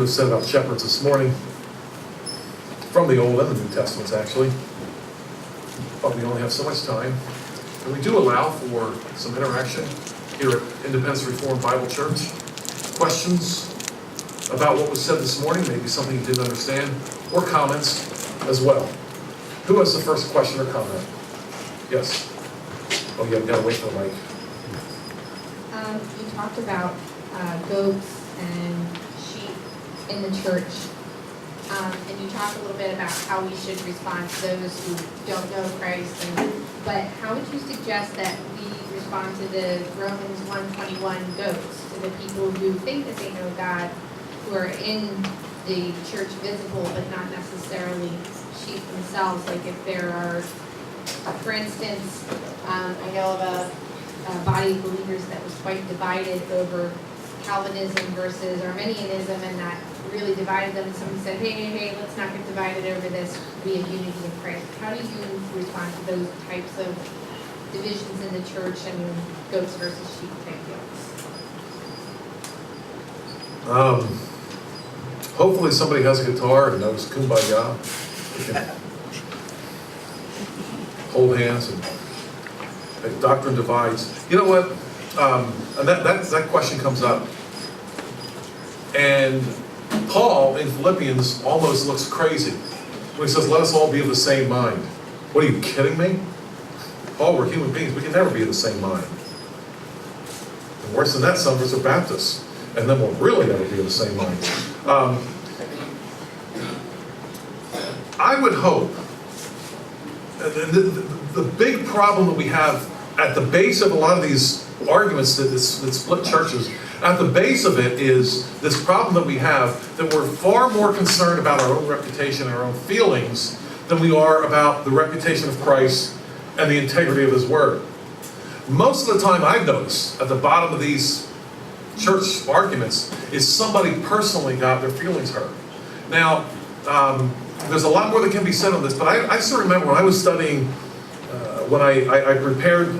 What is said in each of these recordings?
We said about shepherds this morning, from the Old and the New Testaments actually, but we only have so much time. And we do allow for some interaction here at Independence Reformed Bible Church. Questions about what was said this morning, maybe something you didn't understand, or comments as well. Who has the first question or comment? Yes. Oh, yeah, we've got to wait for the mic. You talked about goats and sheep in the church, and you talked a little bit about how we should respond to those who don't know Christ. But how would you suggest that we respond to the Romans 1:21 goats, to the people who think that they know God, who are in the church visible but not necessarily sheep themselves? Like if there are, for instance, I know of a body of believers that was quite divided over Calvinism versus Arminianism, and that really divided them. And someone said, hey, let's not get divided over this. We have unity in Christ. How do you respond to those types of divisions in the church and goats versus sheep type deals? Hopefully somebody has a guitar and knows Kumbaya. We can hold hands and doctrine divides. You know what? And that question comes up. And Paul in Philippians almost looks crazy when he says, let us all be of the same mind. What, are you kidding me? Paul, we're human beings. We can never be of the same mind. And worse than that, some of us are Baptists. And then we'll really never be of the same mind. I would hope, the big problem that we have at the base of a lot of these arguments that split churches, at the base of it is this problem that we have, that we're far more concerned about our own reputation and our own feelings than we are about the reputation of Christ and the integrity of His Word. Most of the time I've noticed at the bottom of these church arguments is somebody personally got their feelings hurt. Now, there's a lot more that can be said on this, but I still remember when I was studying, when I prepared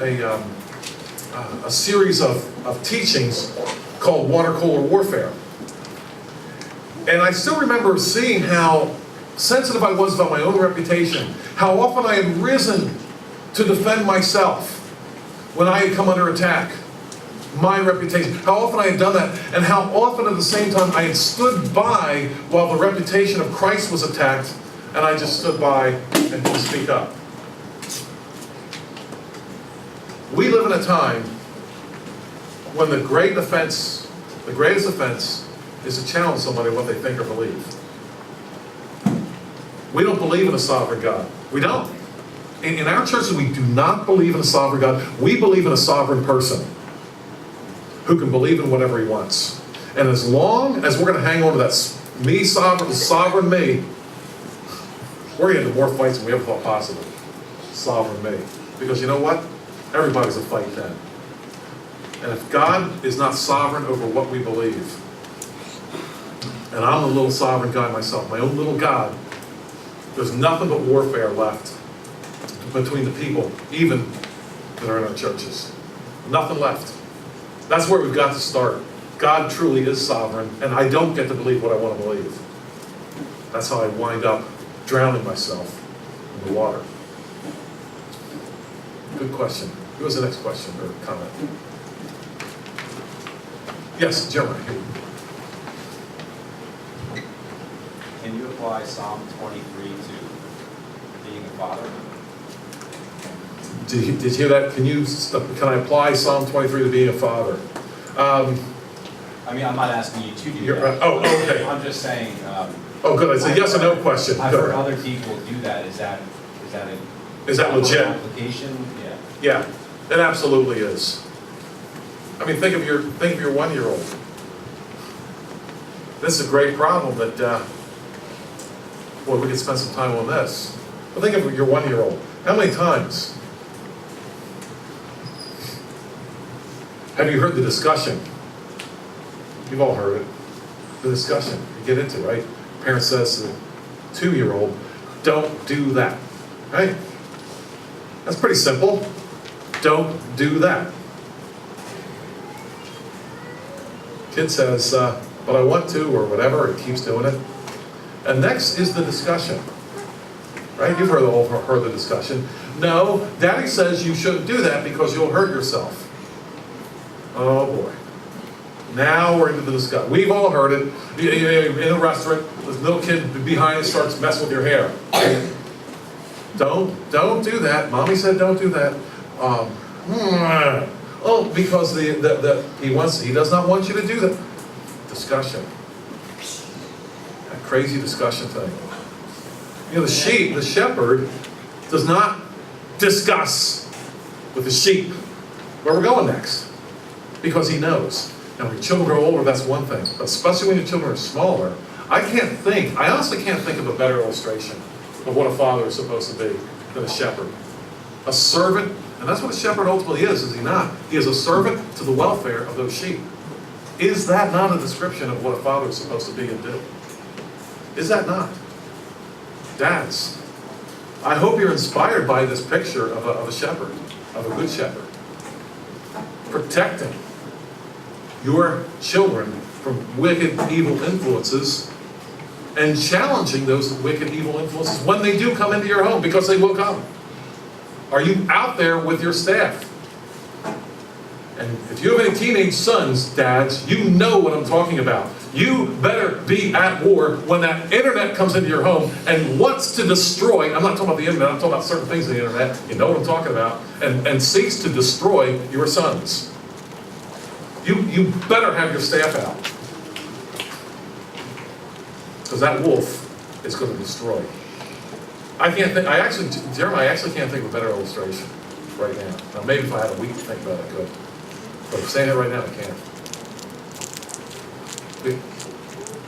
a series of teachings called Water Cooler Warfare. And I still remember seeing how sensitive I was about my own reputation, how often I had risen to defend myself when I had come under attack, my reputation, how often I had done that, and how often at the same time I had stood by while the reputation of Christ was attacked, and I just stood by and didn't speak up. We live in a time when the greatest offense is to challenge somebody what they think or believe. We don't believe in a sovereign God. We don't. In our churches, we do not believe in a sovereign God. We believe in a sovereign person who can believe in whatever he wants. And as long as we're going to hang on to that me sovereign me, we're going to have more fights than we ever thought possible. Sovereign me. Because you know what? Everybody's a fight then. And if God is not sovereign over what we believe, and I'm a little sovereign guy myself, my own little God, there's nothing but warfare left between the people, even that are in our churches. Nothing left. That's where we've got to start. God truly is sovereign, and I don't get to believe what I want to believe. That's how I wind up drowning myself in the water. Good question. Who has the next question or comment? Yes, Jeremiah. Can you apply Psalm 23 to being a father? Did you hear that? Can I apply Psalm 23 to being a father? I mean, I'm not asking you to do that. Oh, okay. I'm just saying. Oh, good. It's a yes or no question. I've heard other people do that. Is that legit? Application? Yeah. Yeah, it absolutely is. I mean, think of your 1-year-old. This is a great problem that, boy, we could spend some time on this. But think of your 1-year-old. How many times have you heard the discussion? You've all heard it. The discussion you get into, right? Parent says to the 2-year-old, don't do that. Right? That's pretty simple. Don't do that. Kid says, but I want to, or whatever, it keeps doing it. And next is the discussion. Right? You've heard the discussion. No, Daddy says you shouldn't do that because you'll hurt yourself. Oh boy. Now we're into the discussion. We've all heard it. In a restaurant, this little kid behind us starts messing with your hair. Don't do that. Mommy said don't do that. Because he does not want you to do that. Discussion. That crazy discussion thing. The shepherd does not discuss with the sheep where we're going next. Because he knows. Now, when your children grow older, that's one thing. But especially when your children are smaller, I honestly can't think of a better illustration of what a father is supposed to be than a shepherd. A servant, and that's what a shepherd ultimately is he not? He is a servant to the welfare of those sheep. Is that not a description of what a father is supposed to be and do? Is that not? Dads, I hope you're inspired by this picture of a shepherd, of a good shepherd. Protecting your children from wicked, evil influences and challenging those wicked, evil influences when they do come into your home, because they will come. Are you out there with your staff? And if you have any teenage sons, dads, you know what I'm talking about. You better be at war when that internet comes into your home and wants to destroy, I'm not talking about the internet, I'm talking about certain things on the internet, you know what I'm talking about, and seeks to destroy your sons. You better have your staff out. Because that wolf is going to destroy. Jeremiah, I actually can't think of a better illustration right now. Now, maybe if I had a week to think about it, I could. But I'm saying it right now, I can't.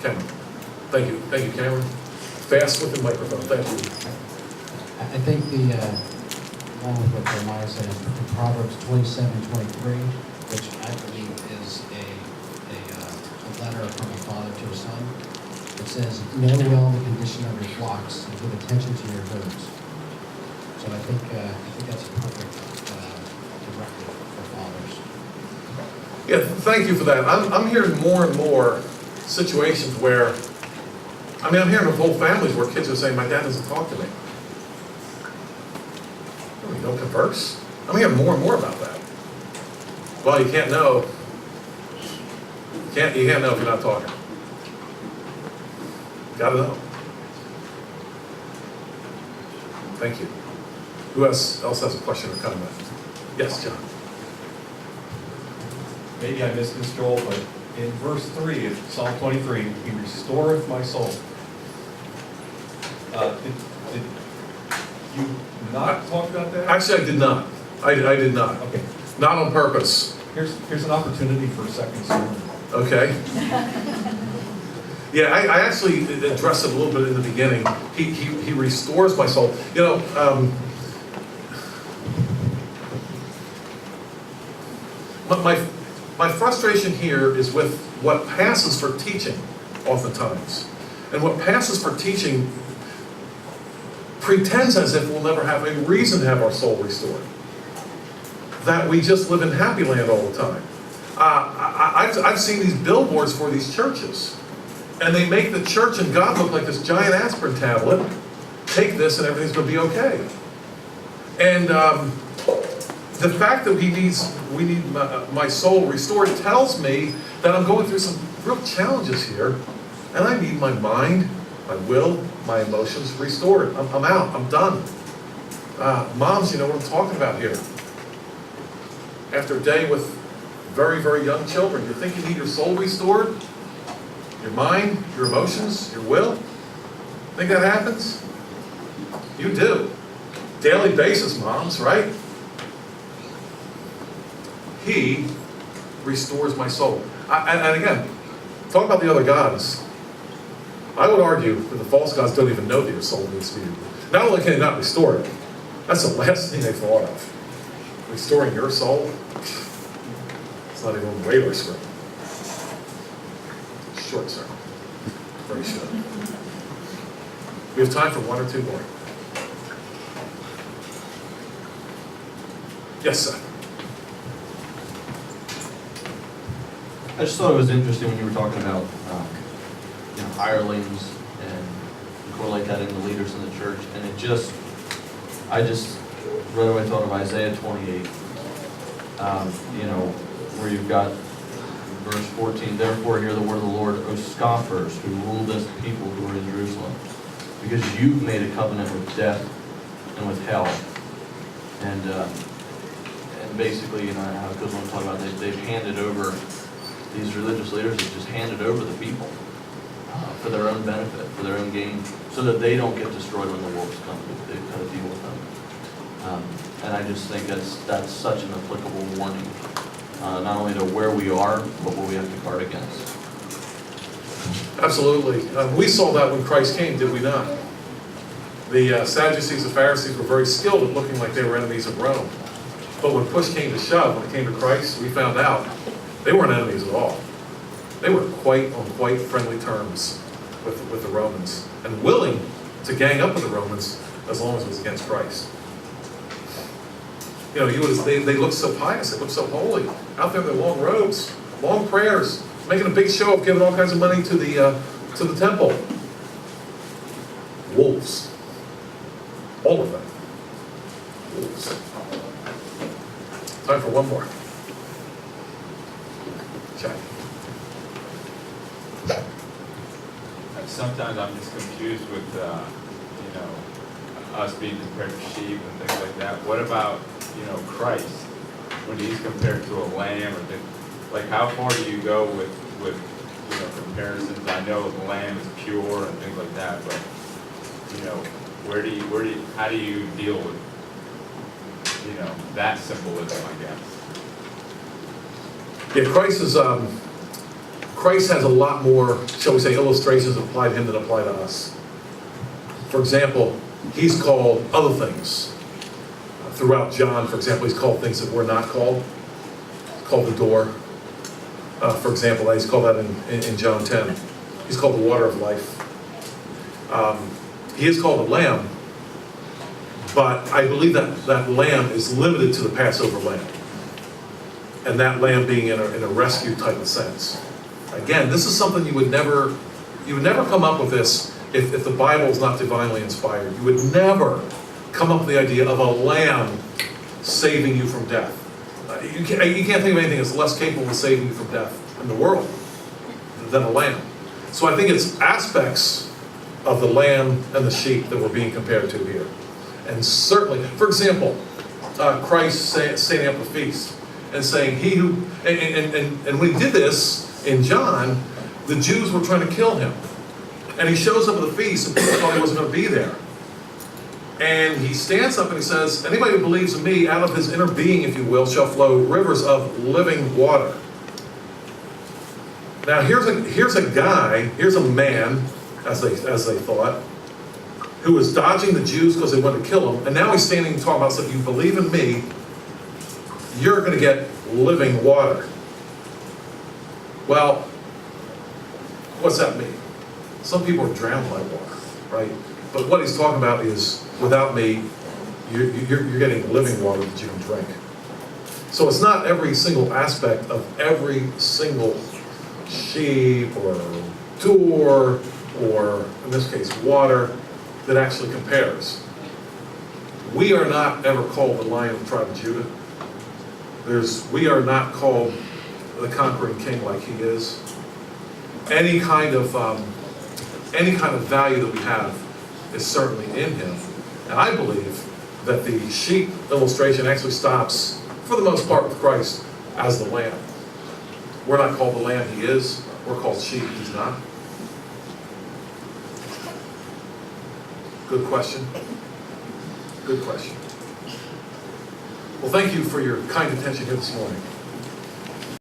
Cameron. Thank you, Cameron. Fast with the microphone, thank you. I think along with what Jeremiah said, in Proverbs 27:23, which I believe is a letter from a father to a son. It says, know well the condition of your flocks and give attention to your herds. So I think that's a perfect directive for fathers. Yeah, thank you for that. I'm hearing more and more situations where, I'm hearing of whole families where kids are saying, my dad doesn't talk to me. We don't converse. I'm hearing more and more about that. Well, you can't know. You can't know if you're not talking. Gotta know. Thank you. Who else has a question or comment? Yes, John. Maybe I missed this, Joel, but in verse 3 of Psalm 23, he restoreth my soul. Did you not talk about that? Actually, I did not. I did not. Okay. Not on purpose. Here's an opportunity for a second sermon. Okay. Yeah, I actually addressed it a little bit in the beginning. He restores my soul. My frustration here is with what passes for teaching oftentimes. And what passes for teaching pretends as if we'll never have a reason to have our soul restored. That we just live in happy land all the time. I've seen these billboards for these churches. And they make the church and God look like this giant aspirin tablet. Take this and everything's going to be okay. And the fact that we need my soul restored tells me that I'm going through some real challenges here. And I need my mind, my will, my emotions restored. I'm out. I'm done. Moms, you know what I'm talking about here. After a day with very, very young children, you think you need your soul restored? Your mind, your emotions, your will? Think that happens? You do. Daily basis, moms, right? He restores my soul. And again, talk about the other gods. I would argue that the false gods don't even know that your soul needs to be. Not only can they not restore it, that's the last thing they thought of. Restoring your soul? It's not even on the radar screen. Short sermon. Very short. We have time for one or two more. Yes, sir. I just thought it was interesting when you were talking about hirelings and correlate that into leaders in the church. And I just right away thought of Isaiah 28, where you've got verse 14, therefore hear the word of the Lord, O scoffers who rule this people who are in Jerusalem, because you've made a covenant with death and with hell. And basically, how it goes on to talk about they've handed over, these religious leaders have just handed over the people for their own benefit, for their own gain, so that they don't get destroyed when the wolves come. They've got to deal with them. And I just think that's such an applicable warning, not only to where we are, but what we have to guard against. Absolutely. We saw that when Christ came, did we not? The Sadducees and Pharisees were very skilled at looking like they were enemies of Rome. But when push came to shove, when it came to Christ, we found out they weren't enemies at all. They were on quite friendly terms with the Romans, and willing to gang up with the Romans as long as it was against Christ. They looked so pious, they looked so holy, out there in their long robes, long prayers, making a big show of giving all kinds of money to the temple. Wolves. All of them. Wolves. Time for one more. Check. Sometimes I'm just confused with, us being compared to sheep and things like that. What about, Christ, when he's compared to a lamb or things, like how far do you go with comparisons? I know the lamb is pure and things like that, but, how do you deal with, that symbolism, I guess? Yeah, Christ has a lot more, shall we say, illustrations apply to him than apply to us. For example, he's called other things. Throughout John, for example, he's called things that we're not called. He's called the door. For example, he's called that in John 10. He's called the water of life. He is called a lamb, but I believe that lamb is limited to the Passover lamb. And that lamb being in a rescue type of sense. Again, this is something you would never come up with this if the Bible is not divinely inspired. You would never come up with the idea of a lamb saving you from death. You can't think of anything that's less capable of saving you from death in the world than a lamb. So I think it's aspects of the lamb and the sheep that we're being compared to here. And certainly, for example, Christ standing up a feast and saying, he who, and when he did this in John, the Jews were trying to kill him. And he shows up at the feast and people thought he wasn't going to be there. And he stands up and he says, anybody who believes in me, out of his inner being, if you will, shall flow rivers of living water. Now here's a man, as they thought, who was dodging the Jews because they wanted to kill him, and now he's standing and talking about, if you believe in me, you're going to get living water. Well, what's that mean? Some people are drowned by water, right? But what he's talking about is, without me, you're getting living water that you can drink. So it's not every single aspect of every single sheep or tour, or in this case, water, that actually compares. We are not ever called the Lion of the tribe of Judah. We are not called the conquering king like he is. Any kind of value that we have is certainly in him. And I believe that the sheep illustration actually stops, for the most part, with Christ as the lamb. We're not called the lamb, he is. We're called sheep, he's not. Good question. Good question. Well, thank you for your kind attention here this morning.